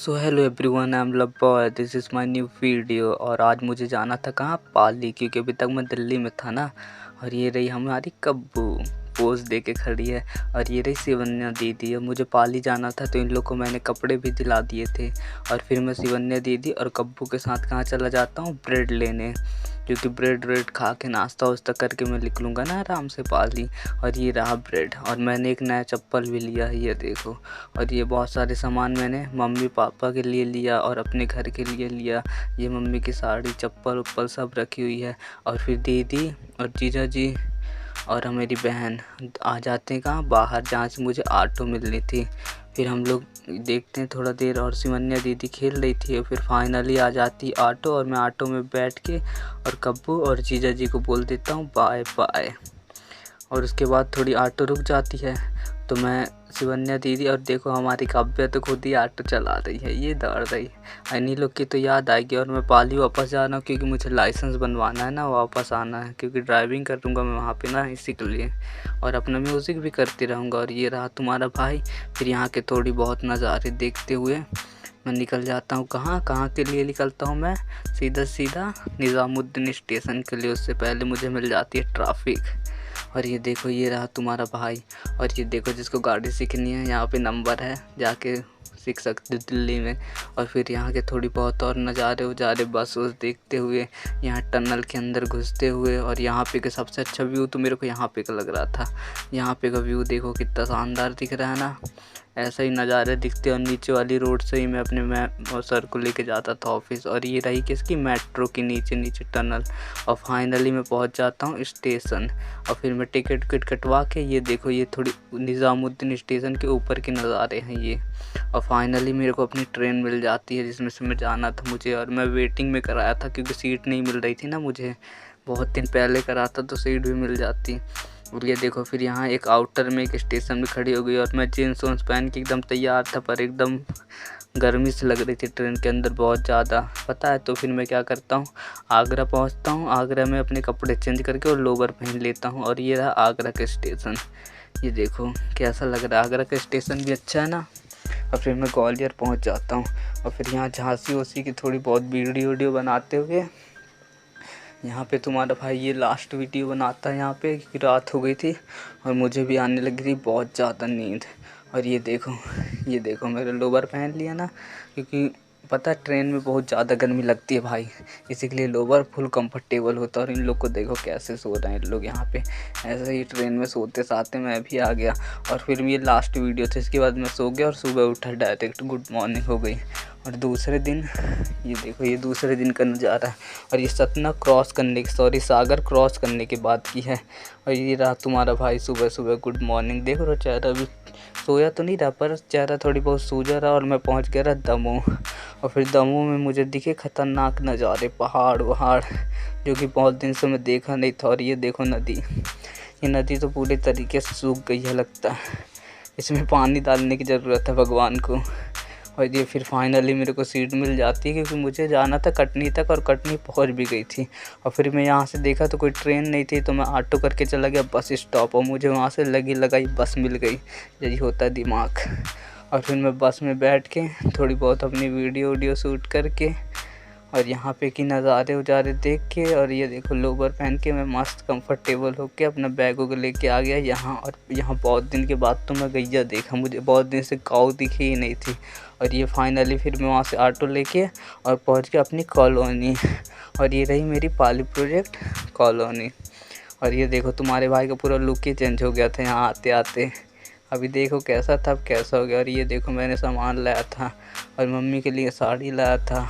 So hello everyone, I am love this is my new video. और आज मुझे जाना था कहाँ, पाली, क्योंकि अभी तक मैं दिल्ली में था ना। और ये रही हमारी कब्बू, पोज दे के खड़ी है। और ये रही शिवन्या दीदी। अब मुझे पाली जाना था तो इन लोग को मैंने कपड़े भी दिला दिए थे। और फिर मैं शिवन्या दीदी और कब्बू के साथ कहाँ चला जाता हूँ, ब्रेड लेने, क्योंकि ब्रेड व्रेड खा के नाश्ता वास्ता करके मैं निकलूँगा ना आराम से पाली। और ये रहा ब्रेड, और मैंने एक नया चप्पल भी लिया है, ये देखो। और ये बहुत सारे सामान मैंने मम्मी पापा के लिए लिया और अपने घर के लिए लिया। ये मम्मी की साड़ी, चप्पल उप्पल सब रखी हुई है। और फिर दीदी और जीजा जी और मेरी बहन आ जाते हैं कहाँ, बाहर, जहाँ से मुझे ऑटो मिलनी थी। फिर हम लोग देखते हैं थोड़ा देर, और शिवन्या दीदी खेल रही थी। और फिर फाइनली आ जाती ऑटो, और मैं ऑटो में बैठ के और कब्बू और जीजा जी को बोल देता हूँ बाय बाय। और उसके बाद थोड़ी ऑटो रुक जाती है तो मैं, शिवन्या दीदी और देखो हमारी काव्या तो खुद ही ऑटो चला रही है, ये दौड़ रही है। इन्हीं लोग की तो याद आएगी। और मैं पाली वापस जा रहा हूँ क्योंकि मुझे लाइसेंस बनवाना है ना, वापस आना है, क्योंकि ड्राइविंग करूँगा मैं वहाँ पे ना, इसी के लिए। और अपना म्यूज़िक भी करती रहूँगा। और ये रहा तुम्हारा भाई। फिर यहाँ के थोड़ी बहुत नज़ारे देखते हुए मैं निकल जाता हूँ कहाँ के लिए निकलता हूँ मैं, सीधा सीधा निज़ामुद्दीन स्टेशन के लिए। उससे पहले मुझे मिल जाती है ट्रैफिक। और ये देखो, ये रहा तुम्हारा भाई। और ये देखो, जिसको गाड़ी सीखनी है यहाँ पे नंबर है, जाके सीख सकते हो दिल्ली में। और फिर यहाँ के थोड़ी बहुत और नज़ारे उजारे बस उस देखते हुए, यहाँ टनल के अंदर घुसते हुए। और यहाँ पे का सबसे अच्छा व्यू तो मेरे को यहाँ पे का लग रहा था। यहाँ पे का व्यू देखो कितना शानदार दिख रहा है ना, ऐसा ही नज़ारे दिखते। और नीचे वाली रोड से ही मैं अपने और सर को लेके जाता था ऑफिस। और ये रही किसकी, मेट्रो की नीचे टनल। और फाइनली मैं पहुंच जाता हूँ स्टेशन। और फिर मैं टिकट कटवा के, ये देखो, ये थोड़ी निज़ामुद्दीन स्टेशन के ऊपर के नज़ारे हैं ये। और फाइनली मेरे को अपनी ट्रेन मिल जाती है जिसमें से मैं जाना था मुझे। और मैं वेटिंग में कराया था क्योंकि सीट नहीं मिल रही थी ना मुझे, बहुत दिन पहले करा था तो सीट भी मिल जाती। और ये देखो, फिर यहाँ एक आउटर में एक स्टेशन में खड़ी हो गई। और मैं जीन्स वोन्स पहन के एकदम तैयार था, पर एकदम गर्मी से लग रही थी ट्रेन के अंदर बहुत ज़्यादा, पता है। तो फिर मैं क्या करता हूँ, आगरा पहुँचता हूँ। आगरा में अपने कपड़े चेंज करके और लोवर पहन लेता हूँ। और ये रहा आगरा का स्टेशन, ये देखो कैसा लग रहा है। आगरा का स्टेशन भी अच्छा है ना। और फिर मैं ग्वालियर पहुँच जाता हूँ। और फिर यहाँ झांसी वासी की थोड़ी बहुत वीडियो बनाते हुए, यहाँ पे तुम्हारा भाई ये लास्ट वीडियो बनाता है यहाँ पे, कि रात हो गई थी और मुझे भी आने लगी थी बहुत ज़्यादा नींद। और ये देखो मेरा लोवर पहन लिया ना, क्योंकि पता है ट्रेन में बहुत ज़्यादा गर्मी लगती है भाई, इसी के लिए लोवर फुल कंफर्टेबल होता है। और इन लोग को देखो कैसे सो रहे हैं इन लोग यहाँ पे, ऐसे ही ट्रेन में सोते साते मैं भी आ गया। और फिर ये लास्ट वीडियो था, इसके बाद मैं सो गया और सुबह उठा डायरेक्ट गुड मॉर्निंग हो गई। और दूसरे दिन, ये देखो, ये दूसरे दिन का नज़ारा है। और ये सतना क्रॉस करने की, सागर क्रॉस करने के बाद की है। और ये रहा तुम्हारा भाई सुबह गुड मॉर्निंग। देखो तो चेहरा भी सोया तो नहीं रहा, पर चेहरा थोड़ी बहुत सूजा रहा। और मैं पहुंच गया रहा दमोह। और फिर दमोह में मुझे दिखे खतरनाक नज़ारे, पहाड़ वहाड़, जो कि बहुत दिन से मैं देखा नहीं था। और ये देखो नदी, ये नदी तो पूरे तरीके से सूख गई है लगता है, इसमें पानी डालने की ज़रूरत है भगवान को। और ये फिर फाइनली मेरे को सीट मिल जाती है, क्योंकि मुझे जाना था कटनी तक और कटनी पहुंच भी गई थी। और फिर मैं यहाँ से देखा तो कोई ट्रेन नहीं थी, तो मैं ऑटो करके चला गया बस स्टॉप, और मुझे वहाँ से लगी लगाई बस मिल गई। यही होता है दिमाग। और फिर मैं बस में बैठ के थोड़ी बहुत अपनी वीडियो शूट करके, और यहाँ पे की नज़ारे उजारे देख के, और ये देखो लोवर पहन के मैं मस्त कंफर्टेबल होके अपना बैग वैग लेके आ गया यहाँ। और यहाँ बहुत दिन के बाद तो मैं गैया देखा, मुझे बहुत दिन से काऊ दिखी ही नहीं थी। और ये फाइनली फिर मैं वहाँ से ऑटो लेके और पहुँच गया अपनी कॉलोनी। और ये रही मेरी पाली प्रोजेक्ट कॉलोनी। और ये देखो तुम्हारे भाई का पूरा लुक ही चेंज हो गया था यहाँ आते आते। अभी देखो कैसा था अब कैसा हो गया। और ये देखो मैंने सामान लाया था, और मम्मी के लिए साड़ी लाया था।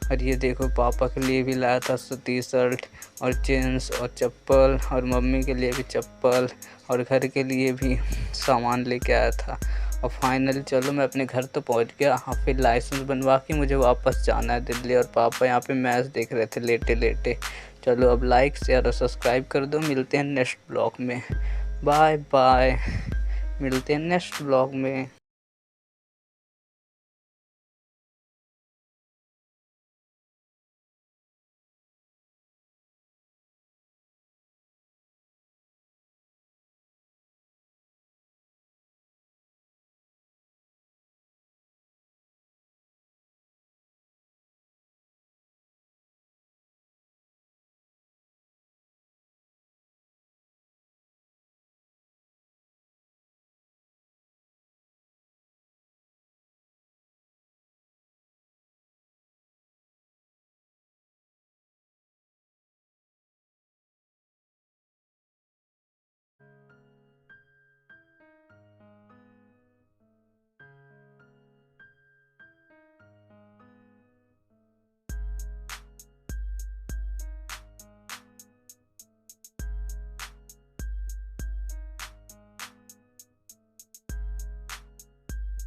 और ये देखो पापा के लिए भी लाया था टी शर्ट और जीन्स और चप्पल, और मम्मी के लिए भी चप्पल, और घर के लिए भी सामान लेके आया था। और फाइनली चलो मैं अपने घर तो पहुंच गया। हाँ, फिर लाइसेंस बनवा के मुझे वापस जाना है दिल्ली। और पापा यहाँ पे मैच देख रहे थे लेटे लेटे। चलो अब लाइक शेयर और सब्सक्राइब कर दो। मिलते हैं नेक्स्ट ब्लॉग में, बाय बाय, मिलते हैं नेक्स्ट ब्लॉग में।